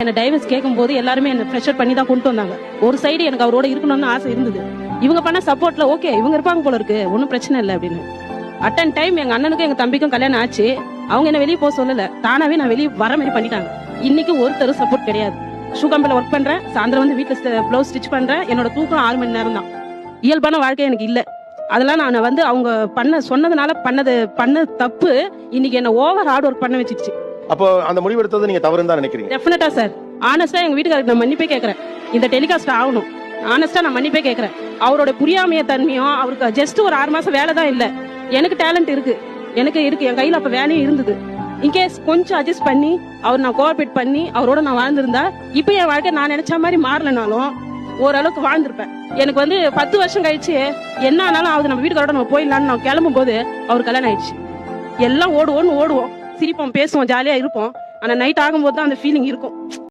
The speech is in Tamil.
என்ன டைவர்ஸ் கேட்கும்போது எல்லாருமே என்ன ப்ரெஷர் பண்ணி தான் கொண்டு வந்தாங்க. ஒரு சைடு எனக்கு அவரோட இருக்கணும்னு ஆசை இருந்தது. இவங்க பண்ண சப்போர்ட்ல ஓகே இவங்க இருப்பாங்க போல இருக்கு, ஒன்றும் பிரச்சனை இல்லை அப்படின்னு. அட்டன் டைம் எங்க அண்ணனுக்கும் எங்க தம்பிக்கும் கல்யாணம் ஆச்சு. அவங்க என்ன வெளியே போக சொல்லல, தானாவே நான் வெளியே வர மாதிரி பண்ணிட்டாங்க. இன்னைக்கு ஒருத்தர் சப்போர்ட் கிடையாது. ஷூ கம்பெனில ஒர்க் பண்றேன், சாயந்தரம் வந்து வீட்டுல பிளவுஸ் ஸ்டிச் பண்றேன். என்னோட தூக்கம் 6 மணி நேரம் தான். இயல்பான வாழ்க்கை எனக்கு இல்லை. அதெல்லாம் நான் வந்து அவங்க சொன்னதுனால பண்ண தப்பு இன்னைக்கு என்ன ஓவர் ஹார்ட் ஒர்க் பண்ண வச்சிருச்சு. அப்போ அந்த முடிவு எடுத்தது நீங்க தவறுன்னு தான் நினைக்கிறீங்க? டெஃபினட்டா சார். ஆனஸ்டா எங்க வீட்டுக்காரருக்கு நான் மன்னிப்பே கேட்கறேன். இந்த டெலிகாஸ்ட் ஆகணும். ஆனஸ்டா நான் மன்னிப்பே கேட்கறேன். அவரோட புரியாமைய தன்மையும், அவருக்கு ஜஸ்ட் ஒரு 6 மாசம் வேலை தான் இல்ல, எனக்கு டேலண்ட் இருக்கு, என் கையில அப்ப வேலையும் இருந்தது. இன்கேஸ் கொஞ்சம் அட்ஜஸ்ட் பண்ணி அவர் நான் கோஆபரேட் பண்ணி அவரோட நான் வாழ்ந்திருந்தா இப்ப என் வாழ்க்கை நான் நினைச்ச மாதிரி மாறலனாலும் ஓரளவுக்கு வாழ்ந்திருப்பேன். எனக்கு வந்து 10 வருஷம் கழிச்சு என்ன ஆனாலும் ஆகுது, நம்ம வீட்டுக்காரோட நம்ம போயிடலான்னு நான் கிளம்பும் போது அவர் கல்யாணம் ஆயிடுச்சு. எல்லாம் ஓடுவோம், சிரிப்போம், பேசுவோம், ஜாலியா இருப்போம். ஆனா நைட் ஆகும்போது தான் அந்த ஃபீலிங் இருக்கும்.